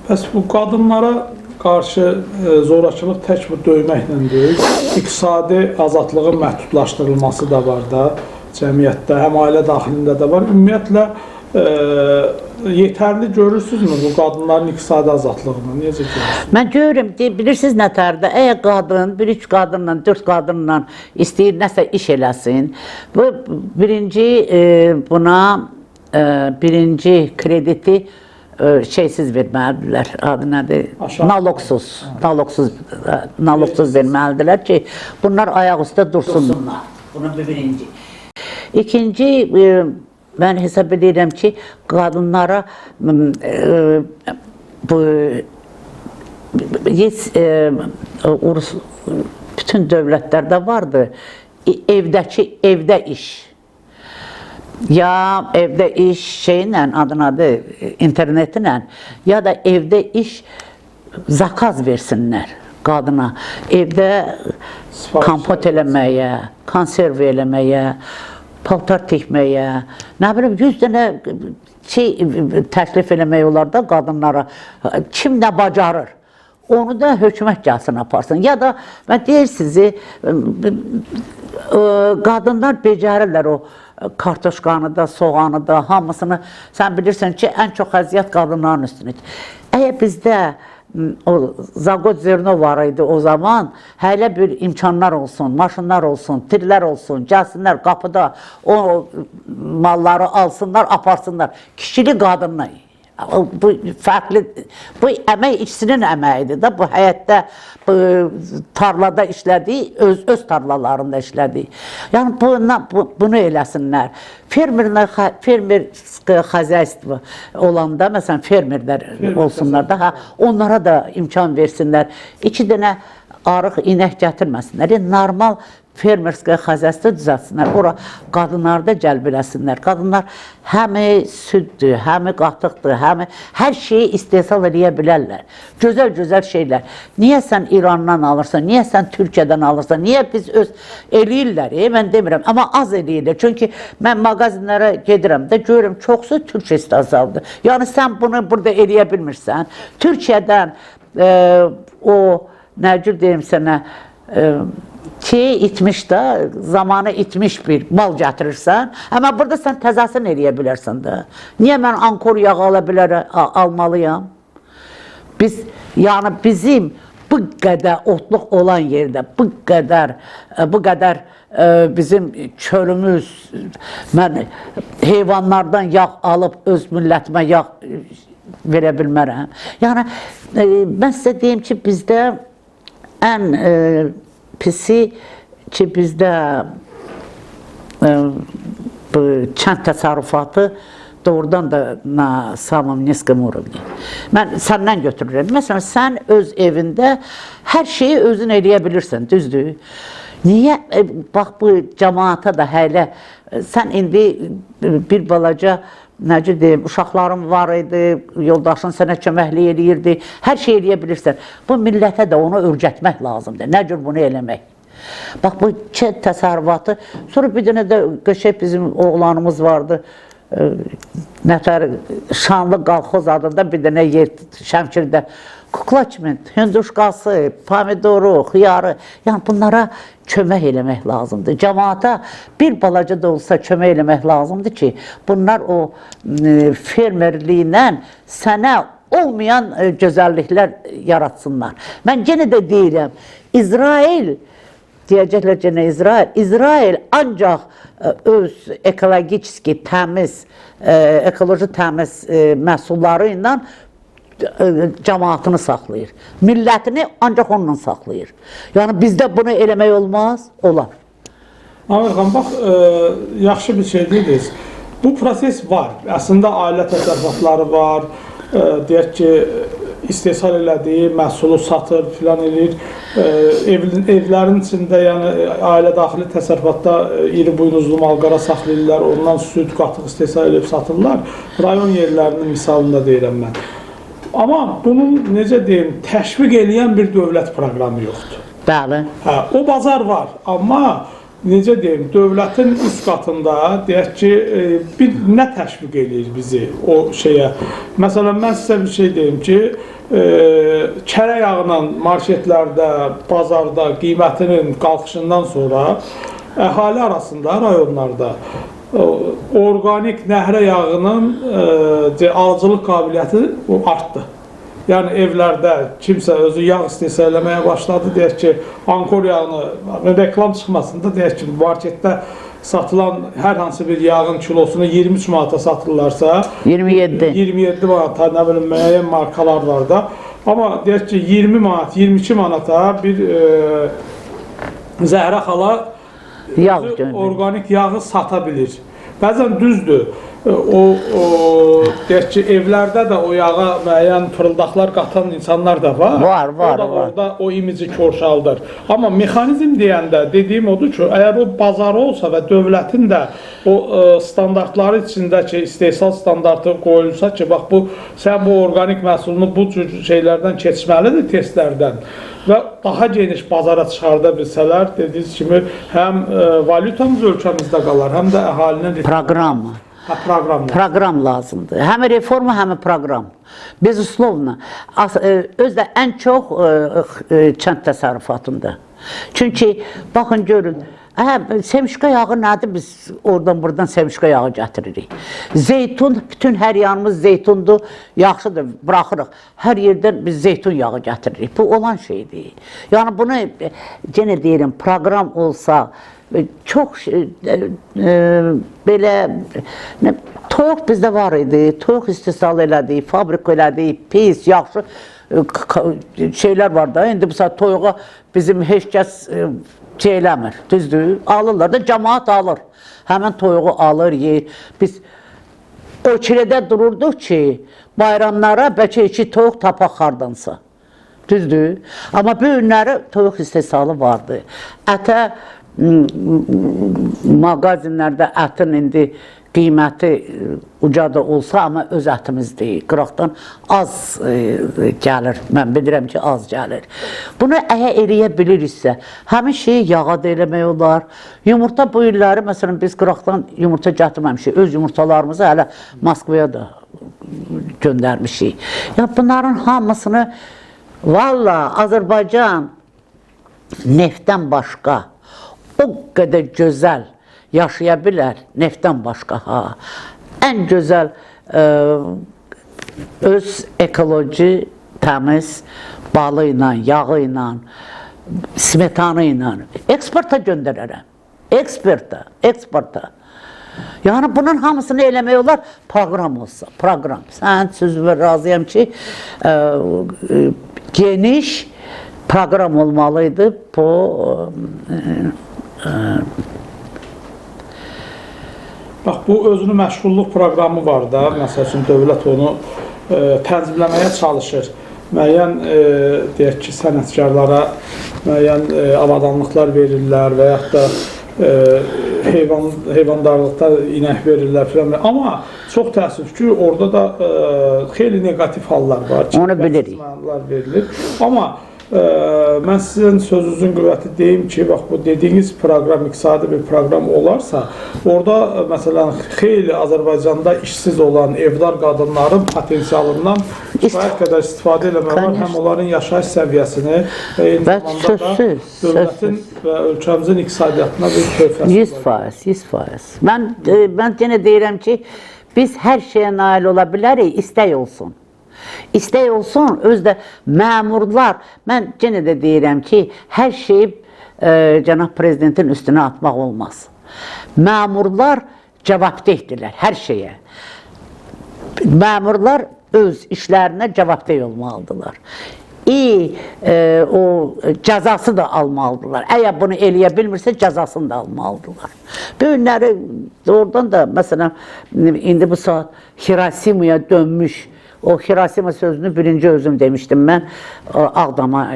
Bəs bu qadınlara qarşı zorakılıq tək bu döyməklə deyil, iqtisadi azadlığın məhdudlaşdırılması da var da cəmiyyətdə, həm ailə daxilində də var. Ümumiyyətlə, yetərli görürsünüzmü bu qadınların iqtisadi azadlığını? Necə görürsünüz? Mən görürüm, bilirsiniz nətərdə, əgər qadın, 1-3 qadınla, 4 qadınla istəyir nəsə iş eləsin, bu birinci buna birinci krediti şeysiz verməlidirlər, adı nədir? Naloqsuz verməlidirlər ki, bunlar ayaq üstə dursunlar. Bunun birinci. İkinci, mən hesab edirəm ki, qadınlara bütün dövlətlərdə vardır, evdə iş. Ya evdə iş şeylə, adı internetinlə, ya da evdə iş zakaz versinlər qadına. Evdə kompot eləməyə, konserv eləməyə, paltar tikməyə, nə bilim, 100 dənə təklif eləmək olar da qadınlara. Kim nə bacarır? Onu da hökumət gəlsin aparsın. Ya da, mən deyir sizi, qadınlar becərirlər o kartoşkanı da, soğanı da, hamısını. Sən bilirsən ki, ən çox əziyyət qadınların üstünüdür. Əgər bizdə o Zagod Zerno var idi o zaman, hələ bir imkanlar olsun, maşınlar olsun, tirlər olsun, gəlsinlər qapıda o malları alsınlar, aparsınlar. Kişili qadınla. Bu fərqli, bu əmək işçinin əməyidir da, bu həyətdə, tarlada işlədiyi, öz tarlalarında işlədiyi. Yəni bunu eləsinlər. Fermer xəzəyistvi olanda, məsələn, fermerlər olsunlar da, onlara da imkan versinlər. 2 dənə arıq inək gətirməsinlər. Normal fermerskaya xəzəstə düzəltsinlər, ora qadınları da cəlb eləsinlər. Qadınlar həmi süddür, həmi qatıqdır, həmi hər şeyi istehsal eləyə bilərlər. Gözəl şeylər. Niyə sən İrandan alırsan, niyə sən Türkiyədən alırsan, niyə biz öz eləyirlər, mən demirəm, amma az eləyirlər. Çünki mən mağazinlərə gedirəm də, görürüm, çoxsu Türk istehsaldır. Yəni sən bunu burada eləyə bilmirsən. Türkiyədən o, nə cür deyim sənə, itmiş də, zamanı itmiş bir mal gətirirsən, amma burada sən təzəsini eləyə bilərsən də. Niyə mən ankor yağı almalıyam? Yəni bizim bu qədər otluq olan yerdə, bu qədər bizim çölümüz, mən heyvanlardan yağ alıb öz millətimə yağ verə bilmərəm. Yəni, mən sizə deyim ki, bizdə ən pisi ki, bizdə bu kənd təsərrüfatı doğrudan da na samım niskim urovni. Mən səndən götürürəm. Məsələn, sən öz evində hər şeyi özün eləyə bilirsən, düzdür? Niyə? Bax, bu cəmaata da hələ, sən indi bir balaca, necə deyim, uşaqlarım var idi, yoldaşın sənə köməklik eləyirdi, hər şey eləyə bilirsən. Bu millətə də onu öyrətmək lazımdır, nə cür bunu eləmək. Bax, bu kənd təsərrüfatı, sonra bir dənə də qəşəng bizim oğlanımız vardı, nətər Şanlı Qalxoz adında bir dənə yer Şəmkirdə, kuklaçment, hündüşqası, pomidoru, xiyarı, yəni bunlara kömək eləmək lazımdır. Cəmaata bir balaca da olsa kömək eləmək lazımdır ki, bunlar o fermerliklə sənə olmayan gözəlliklər yaratsınlar. Mən yenə də deyirəm, İsrail, deyəcəklər gənə İsrail ancaq öz ekologik təmiz, ekoloji təmiz məhsulları ilə cəmaatını saxlayır. Millətini ancaq onunla saxlayır. Yəni bizdə bunu eləmək olmaz, olar. Amerikan, bax, yaxşı bir şey deyirsiniz. Bu proses var. Əslində ailə təsərrüfatları var. Deyək ki, istehsal elədiyi məhsulu satır, filan eləyir. Evlərin içində, yəni ailə daxili təsərrüfatda iri buynuzlu malqara saxlayırlar, ondan süd, qatıq istehsal edib satırlar. Rayon yerlərinin misalında deyirəm mən. Amma bunun, necə deyim, təşviq eləyən bir dövlət proqramı yoxdur. Bəli. O bazar var, amma necə deyim, dövlətin üst qatında deyək ki, bir nə təşviq eləyir bizi o şeyə. Məsələn, mən sizə bir şey deyim ki, kərə yağının marketlərdə, bazarda qiymətinin qalxışından sonra əhali arasında, rayonlarda orqanik nəhrə yağının alıcılıq qabiliyyəti artdı. Yəni evlərdə kimsə özü yağ istehsal eləməyə başladı, deyək ki, Ankor yağını, reklam çıxmasın da, deyək ki, marketdə satılan hər hansı bir yağın kilosunu 23 manata satırlarsa, 27 manata, nə bilim, müəyyən markalar var da, amma deyək ki, 20 manat, 22 manata bir Zəhra xala orqanik yağı sata bilir. Bəzən düzdür, deyək ki, evlərdə də o yağa müəyyən fırıldaqlar qatan insanlar da var. Var. Orada o imici korşaldır. Amma mexanizm deyəndə dediyim odur ki, əgər o bazarı olsa və dövlətin də o standartları içində ki, istehsal standartı qoyulsa ki, bax sən bu orqanik məhsulunu bu cür şeylərdən keçməlidir, testlərdən və daha geniş bazara çıxarda bilsələr, dediyiniz kimi, həm valyutamız ölkəmizdə qalar, həm də əhalinin proqram lazımdır. Həm reforma, həm proqram. Bezuslovna, özdə ən çox kənd təsərrüfatında. Çünki, baxın, görün, semişka yağı nədir? Biz oradan-buradan semişka yağı gətiririk. Zeytun, bütün hər yanımız zeytundur, yaxşıdır, bıraxırıq. Hər yerdən biz zeytun yağı gətiririk. Bu olan şeydir. Yəni, bunu, yenə deyirəm, proqram olsa, çox belə, toyuq bizdə var idi, toyuq istehsal elədik, fabrik elədik, pis, yaxşı şeylər var da, indi bu saat toyuğa bizim heç kəs şey eləmir, düzdür, alırlar da, cəmaat alır, həmən toyuğu alır, yeyir. Biz ölçülədə dururduq ki, bayramlara bəlkə 2 toyuq tapaq hardansa, düzdür, amma bu günləri toyuq istehsalı vardı. Ətə, mağazinlərdə ətin indi qiyməti uca da olsa, amma öz ətimiz deyil. Qıraqdan az gəlir, mən bilirəm ki, az gəlir. Bunu əgər eləyə biliriksə, həmin şeyi yağa da eləmək olar. Yumurta bu illəri, məsələn, biz qıraqdan yumurta gətirməmişik, öz yumurtalarımızı hələ Moskvaya da göndərmişik. Ya bunların hamısını, valla, Azərbaycan neftdən başqa o qədər gözəl yaşaya bilər, neftdən başqa, ən gözəl öz ekoloji, təmiz balı ilə, yağı ilə, smetanı ilə eksporta göndərərəm. Eksporta. Yəni, bunun hamısını eləmək olar, proqram olsa, proqram. Sən sözümə razıyam ki, geniş proqram olmalıydı bu bax, bu özünü məşğulluq proqramı var da, məsəl üçün dövlət onu tənzimləməyə çalışır. Müəyyən, deyək ki, sənətkarlara müəyyən avadanlıqlar verirlər və yaxud da heyvandarlıqda inək verirlər filan. Amma çox təəssüf ki, orada da xeyli negativ hallar var. Onu bilirik. Verilir. Amma mən sizin sözünüzün qüvvəti deyim ki, bax, bu dediyiniz proqram, iqtisadi bir proqram olarsa, orada, məsələn, xeyli Azərbaycanda işsiz olan evdar qadınların potensialından kifayət qədər istifadə eləmək var, həm onların yaşayış səviyyəsini və eyni zamanda da dövlətin və ölkəmizin iqtisadiyyatına bir töhfəsi var. 100%. Mən yenə deyirəm ki, biz hər şeyə nail ola bilərik, istək olsun. İstək olsun, özdə məmurlar, mən yenə də deyirəm ki, hər şeyi cənab prezidentin üstünə atmaq olmaz. Məmurlar cavabdehdirlər hər şeyə. Məmurlar öz işlərinə cavabdeh olmalıdırlar. O cəzası da almalıdırlar. Əgər bunu eləyə bilmirsə, cəzasını da almalıdırlar. Bu günləri oradan da, məsələn, indi bu saat Hirasimaya dönmüş, o Hirasima sözünü birinci özüm demişdim mən Ağdama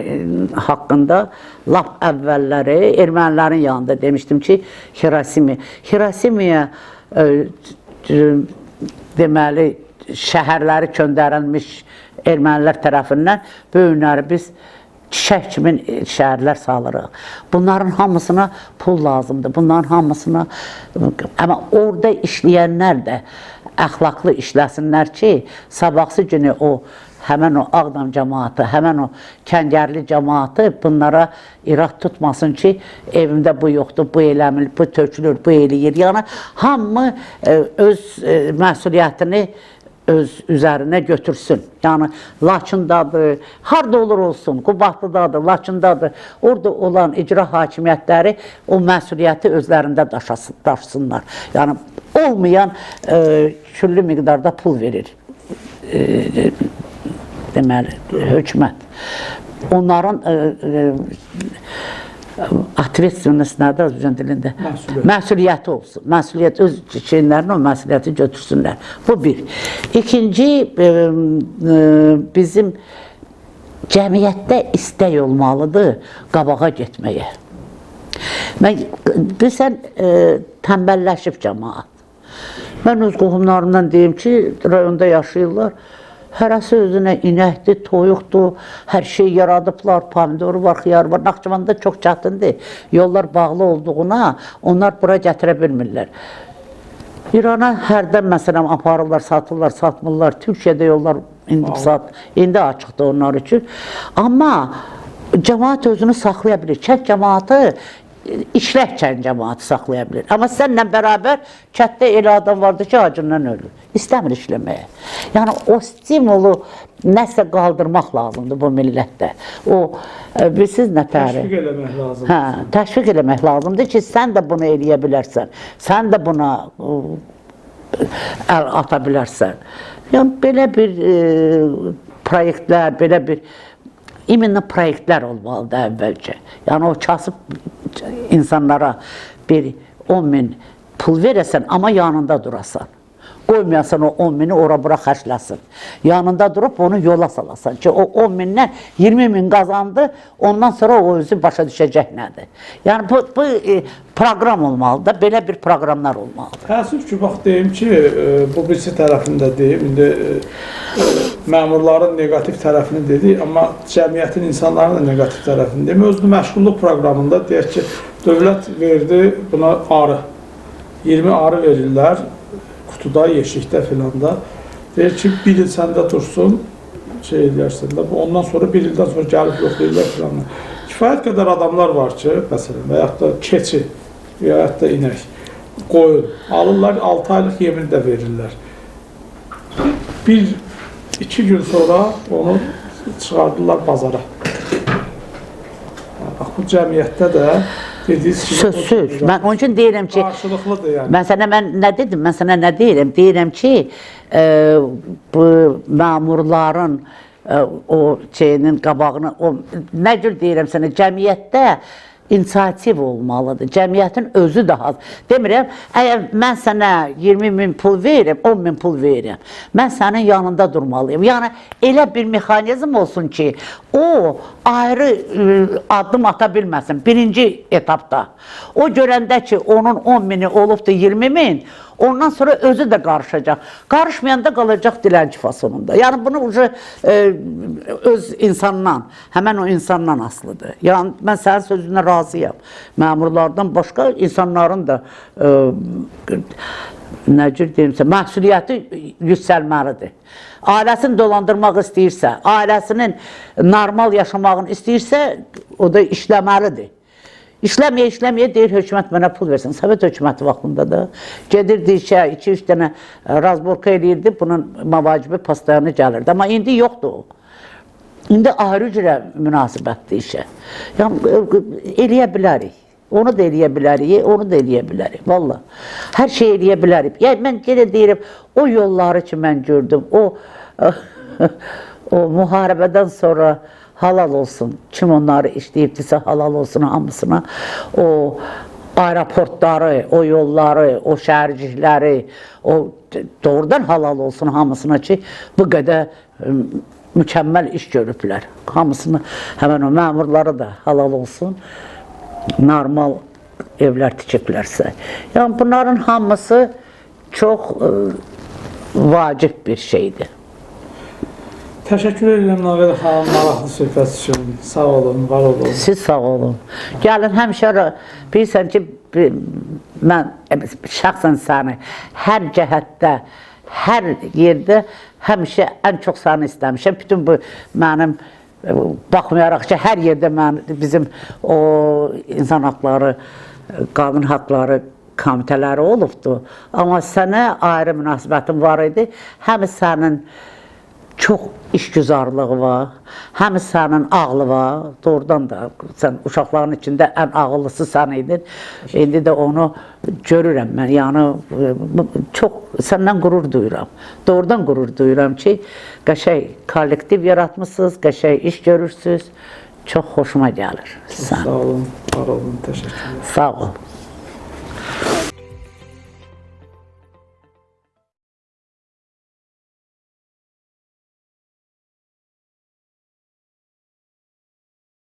haqqında. Lap əvvəlləri ermənilərin yanında demişdim ki, Hirasimaya deməli şəhərləri göndərilmiş ermənilər tərəfindən bu günləri biz çiçək kimi şəhərlər salırıq. Bunların hamısına pul lazımdır. Bunların hamısına, amma orada işləyənlər də əxlaqlı işləsinlər ki, sabahsı günü həmən o Ağdam cəmaatı, həmən o Kəngərli cəmaatı bunlara irad tutmasın ki, evimdə bu yoxdur, bu eləmir, bu tökülür, bu eləyir. Yəni, hamı öz məsuliyyətini öz üzərinə götürsün. Yəni, Laçındadır, harada olur olsun, Qubadlıdadır, Laçındadır. Orada olan icra hakimiyyətləri o məsuliyyəti özlərində daşısınlar. Yəni, olmayan küllü miqdarda pul verir. Deməli, hökumət. Onların atvetственность nədir Azərbaycan dilində? Məsuliyyəti olsun. Məsuliyyət, öz şeylərini o məsuliyyəti götürsünlər. Bu bir. İkinci, bizim cəmiyyətdə istək olmalıdır qabağa getməyə. Bilsən, tənbəlləşib cəmaat. Mən öz qohumlarımdan deyim ki, rayonda yaşayırlar. Hərəsi özünə inəkdir, toyuqdur, hər şey yaradıblar, pomidoru var, xiyar var. Naxçıvanda çox çətindir. Yollar bağlı olduğuna onlar bura gətirə bilmirlər. İrana hərdən məsələn aparırlar, satırlar, satmırlar. Türkiyədə yollar indi açıqdır onlar üçün. Amma cəmaat özünü saxlaya bilir. Kənd cəmaatı işlək kənd cəmaatı saxlaya bilir. Amma sənlə bərabər kətdə elə adam vardır ki, acından ölür. İstəmir işləməyə. Yəni, o stimulu nəsə qaldırmaq lazımdır bu millətdə. Bilsiz nətəri? Təşviq eləmək lazımdır. Hə, təşviq eləmək lazımdır ki, sən də bunu eləyə bilərsən. Sən də buna əl ata bilərsən. Yəni, belə bir proyektlər, belə bir iminli proyektlər olmalıdır əvvəlcə. Yəni, o kasıb insanlara bir 10.000 pul verəsən, amma yanında durasan. Qoymayasan o 10.000-i ora-bura xərcləsin. Yanında durub onu yola salasan ki, o 10.000-dən 20.000 qazandı, ondan sonra o özü başa düşəcək nədir. Yəni, bu proqram olmalıdır, belə bir proqramlar olmalıdır. Təəssüf ki, bax, deyim ki, bu birisi tərəfində deyim, indi məmurların negativ tərəfini dedik, amma cəmiyyətin, insanların da negativ tərəfini deyim. Özünü məşğulluq proqramında deyək ki, dövlət verdi buna arı. 20 arı verirlər. Qutuda, yeşikdə filan da. Deyir ki, bir il səndə dursun, şey edərsən də, ondan sonra bir ildən sonra gəlib yoxlayırlar filan. Kifayət qədər adamlar var ki, məsələn, və yaxud da keçi, və yaxud da inək, qoyun, alırlar, 6 aylıq yemin də verirlər. 1-2 gün sonra onu çıxardılar bazara. Bax, bu cəmiyyətdə də Söz. Mən onun üçün deyirəm ki, qarşılıqlıdır yəni. Mən sənə nə deyirəm? Deyirəm ki, bu məmurların o şeyinin qabağını, nə cür deyirəm sənə, cəmiyyətdə inisiativ olmalıdır. Cəmiyyətin özü daha. Demirəm, əgər mən sənə 20.000 pul verirəm, 10.000 pul verirəm, mən sənin yanında durmalıyım. Yəni, elə bir mexanizm olsun ki, o ayrı addım ata bilməsin birinci etapda. O görəndə ki, onun 10.000-i olubdur 20.000, ondan sonra özü də qarışacaq. Qarışmayanda qalacaq dilənçi fasonunda. Yəni, bunu öz insandan, həmən o insandan asılıdır. Yəni, mən sənin sözünə razıyam. Məmurlardan başqa insanların da nə cür deyimsə, məsuliyyəti yüksəlməlidir. Ailəsini dolandırmaq istəyirsə, ailəsinin normal yaşamağını istəyirsə, o da işləməlidir. İşləməyə deyir, hökumət mənə pul versin. Sovet hökuməti vaxtında da gedirdi işə, 2-3 dənə razborka eləyirdi, bunun mavacibi pastayanı gəlirdi. Amma indi yoxdur o. İndi ayrı cürə münasibətdir işə. Yəni, eləyə bilərik. Onu da eləyə bilərik, onu da eləyə bilərik. Valla, hər şey eləyə bilərik. Yəni, mən yenə deyirəm, o yolları ki, mən gördüm, o müharibədən sonra halal olsun. Kim onları işləyibdirsə halal olsun hamısına. O aeroportları, o yolları, o şəhərcikləri, o doğrudan halal olsun hamısına ki, bu qədər mükəmməl iş görüblər. Hamısını, həmən o məmurları da halal olsun. Normal evlər tikiblərsə. Yəni, bunların hamısı çox vacib bir şeydir. Təşəkkür edirəm Nağıl xanım, maraqlı söhbət üçün. Sağ olun, var olun. Siz sağ olun. Gəlin həmişə bilirsən ki, mən şəxsən səni hər cəhətdə, hər yerdə həmişə ən çox səni istəmişəm. Bütün bu mənim baxmayaraq ki, hər yerdə bizim o insan haqları, qadın haqları komitələri olubdu. Amma sənə ayrı münasibətim var idi. Həm sənin çox işgüzarlığı var, həm sənin ağlı var. Doğrudan da sən uşaqların içində ən ağıllısı sən idin. İndi də onu görürəm mən. Yəni çox səndən qürur duyuram. Doğrudan qürur duyuram ki, qəşəng kollektiv yaratmısınız, qəşəng iş görürsünüz. Çox xoşuma gəlir. Sağ olun, var olun, təşəkkür ederim. Sağ ol.